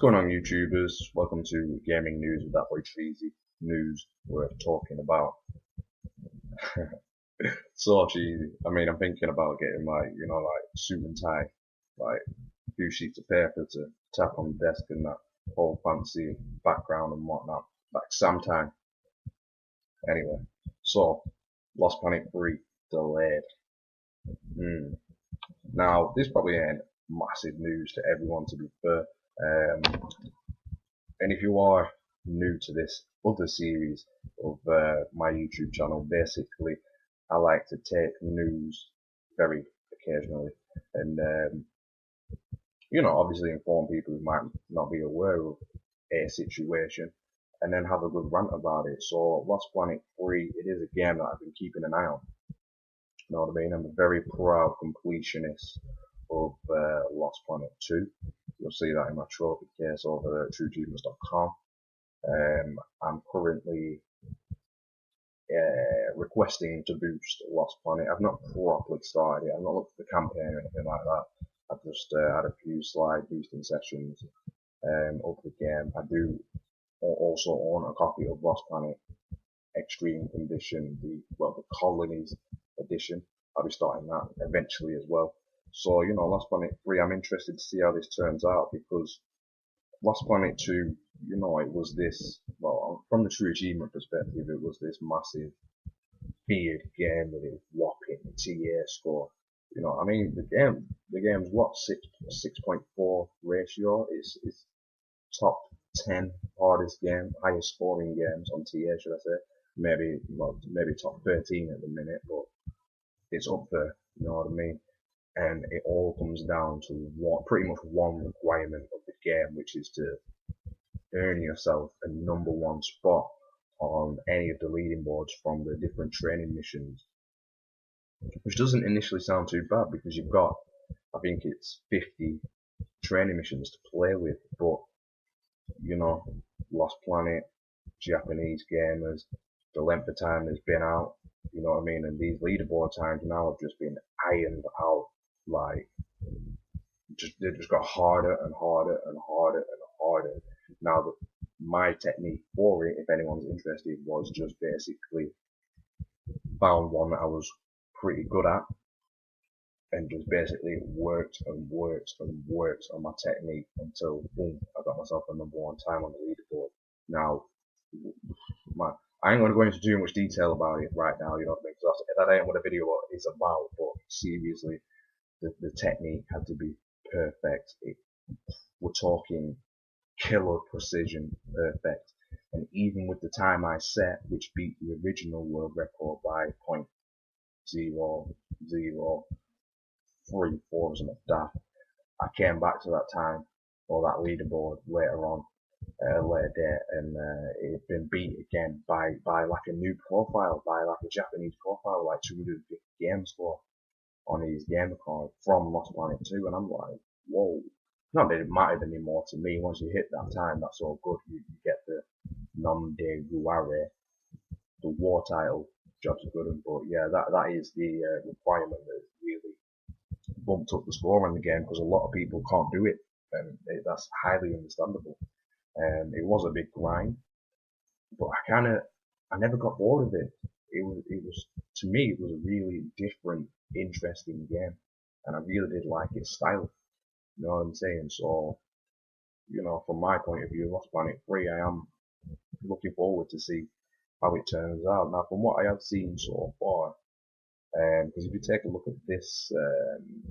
What's going on, YouTubers? Welcome to Gaming News with that boy Treezy. News worth talking about. So cheesy. I mean, I'm thinking about getting like suit and tie, like a few sheets of paper to tap on the desk and that whole fancy background and whatnot, like sometime. Anyway, so Lost Planet 3 delayed. Now, this probably ain't massive news to everyone, to be fair. And if you are new to this other series of my YouTube channel, basically I like to take news very occasionally and obviously inform people who might not be aware of a situation and then have a good rant about it. So Lost Planet 3, it is a game that I've been keeping an eye on. You know what I mean? I'm a very proud completionist of Lost Planet 2. You'll see that in my trophy case over at trueachievements.com. I'm currently requesting to boost Lost Planet. I've not properly started it. I've not looked at the campaign or anything like that. I've just had a few slide boosting sessions of the game. I do also own a copy of Lost Planet Extreme Condition, the Colonies edition. I'll be starting that eventually as well. So, Lost Planet 3, I'm interested to see how this turns out, because Lost Planet 2, it was this, well, from the true achievement perspective, it was this massive, feared game with a whopping TA score. I mean, the game's what, 6.4 ratio is top 10 hardest game, highest scoring games on TA, should I say. Maybe top 13 at the minute, but it's up there, you know what I mean? And it all comes down to pretty much one requirement of the game, which is to earn yourself a #1 spot on any of the leading boards from the different training missions. Which doesn't initially sound too bad, because you've got, I think it's 50 training missions to play with, but, Lost Planet, Japanese gamers, the length of time it's been out, you know what I mean, and these leaderboard times now have just been ironed out, like, they just got harder and harder and harder and harder. Now, my technique for it, if anyone's interested, was just basically found one that I was pretty good at and just basically worked and worked and worked on my technique until, boom, I got myself a #1 time on the leaderboard. Now, I ain't going to go into too much detail about it right now, you know what I mean, because that ain't what the video is about, but seriously, the technique had to be perfect. We're talking killer precision perfect. And even with the time I set, which beat the original world record by 0.0034 or something like that, I came back to that time, or that leaderboard later on, later date, and it had been beat again by like a new profile, by like a Japanese profile, like 250 game score on his game card from Lost Planet 2, and I'm like, whoa. Not that it mattered anymore to me. Once you hit that time, that's all good. You get the nom de guerre, the war title, jobs are good. But yeah, that is the requirement that really bumped up the score in the game, because a lot of people can't do it, and that's highly understandable. It was a big grind, but I never got bored of it. It was to me, it was a really different, interesting game, and I really did like its style. You know what I'm saying? So, from my point of view, Lost Planet 3, I am looking forward to see how it turns out. Now, from what I have seen so far, because if you take a look at this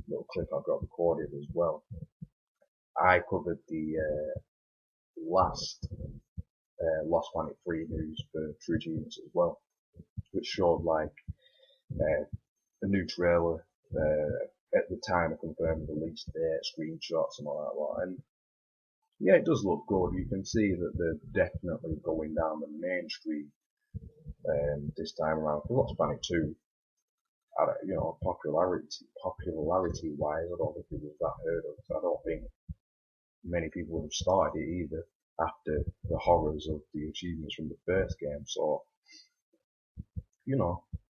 little clip I've got recorded as well, I covered the last Lost Planet 3 news for True Achievements as well, which showed like a new trailer, at the time of confirming the release date, screenshots and all that lot, and yeah, it does look good. You can see that they're definitely going down the mainstream this time around. For Lost Planet 2, popularity wise, I don't think it was that heard of. I don't think many people would have started it either after the horrors of the achievements from the first game. So,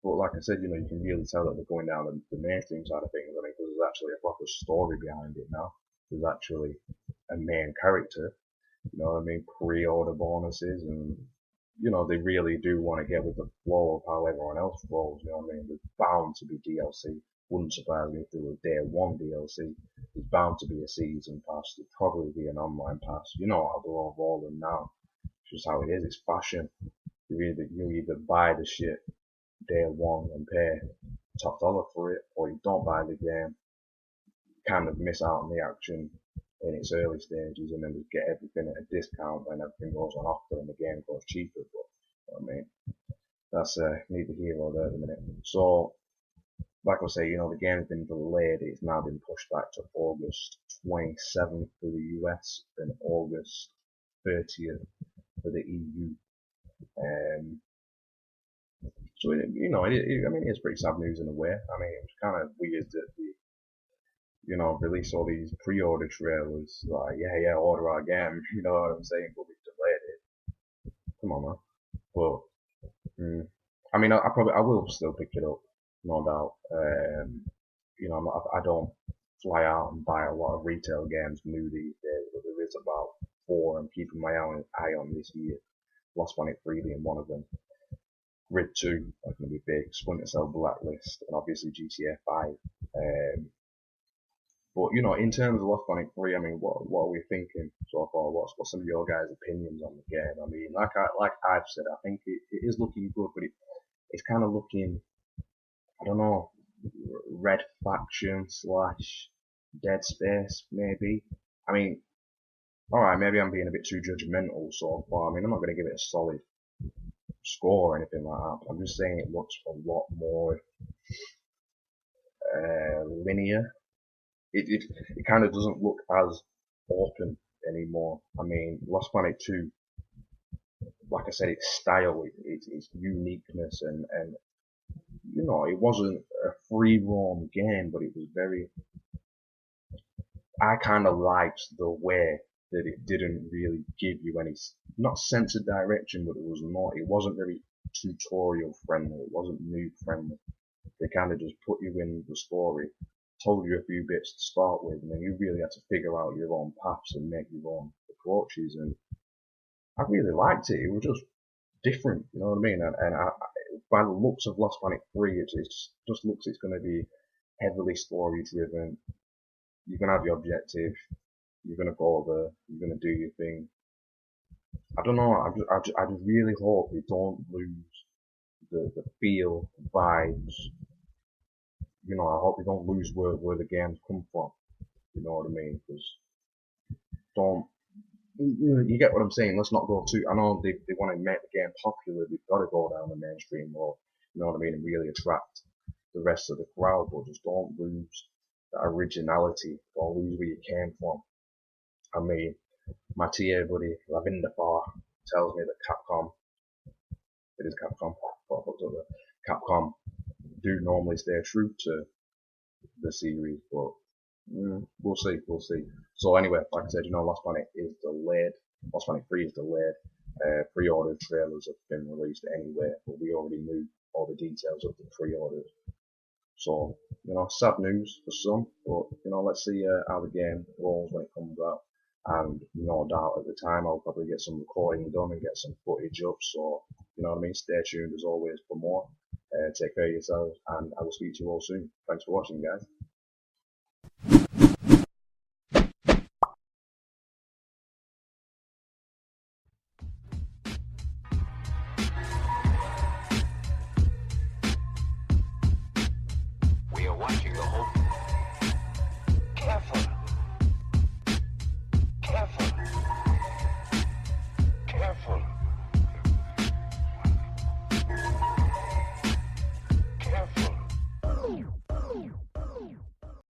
but like I said, you can really tell that they're going down the mainstream side of things. I mean, because there's actually a proper story behind it now. There's actually a main character, you know what I mean, pre-order bonuses, and you know, they really do want to get with the flow of how everyone else rolls, you know what I mean? There's bound to be DLC. Wouldn't surprise me if there was day one DLC. There's bound to be a season pass. There'd probably be an online pass. You know how they're all rolling now. It's just how it is. It's fashion. You either buy the shit day one and pay top dollar for it, or you don't buy the game, kind of miss out on the action in its early stages, and then just get everything at a discount when everything goes on offer and the game goes cheaper. But I mean, that's neither here nor there at the minute. So, like I say, you know, the game's been delayed. It's now been pushed back to August 27th for the US and August 30th for the EU. Um, so, I mean, it's pretty sad news in a way. I mean, it was kind of weird that release all these pre-order trailers, like, yeah, order our game, you know what I'm saying, but we delayed it. Come on, man. But, I mean, I will still pick it up, no doubt. I don't fly out and buy a lot of retail games new these days, but there is about four I'm keeping my eye on this year. Lost Planet 3 being one of them. Grid 2, that's going to be big. Splinter Cell Blacklist, and obviously GTA 5. But you know, in terms of Lost Planet 3, I mean, what are we thinking so far? What's some of your guys' opinions on the game? I mean, like I've said, I think it is looking good, but it's kind of looking, I don't know, Red Faction / Dead Space maybe. I mean, all right, maybe I'm being a bit too judgmental so far. I mean, I'm not going to give it a solid score or anything like that. I'm just saying it looks a lot more linear. It kind of doesn't look as open anymore. I mean, Lost Planet 2, like I said, its style, its uniqueness, and you know, it wasn't a free roam game, but it was very. I kind of liked the way that it didn't really give you any, not sense of direction, but it wasn't very tutorial friendly. It wasn't noob friendly. They kind of just put you in the story, told you a few bits to start with, and then you really had to figure out your own paths and make your own approaches. And I really liked it. It was just different, you know what I mean? By the looks of Lost Planet 3, it just looks it's going to be heavily story driven. You're going to have your objective. You're going to go there. You're going to do your thing. I don't know. I just really hope we don't lose the feel, the vibes. You know, I hope we don't lose where the games come from. You know what I mean? Because don't, you get what I'm saying? Let's not go too. I know they want to make the game popular. They've got to go down the mainstream road. You know what I mean? And really attract the rest of the crowd. But just don't lose that originality. Don't lose where you came from. I mean, my TA buddy Lavinder Far tells me that Capcom, it is Capcom, Capcom do normally stay true to the series, but we'll see. So anyway, like I said, you know, Lost Planet is delayed. Lost Planet 3 is delayed. Pre-order trailers have been released anyway, but we already knew all the details of the pre-orders. So, you know, sad news for some, but, you know, let's see how the game rolls when it comes out. And no doubt at the time I'll probably get some recording done and get some footage up. So, you know what I mean? Stay tuned as always for more. Take care of yourselves, and I will speak to you all soon. Thanks for watching, guys.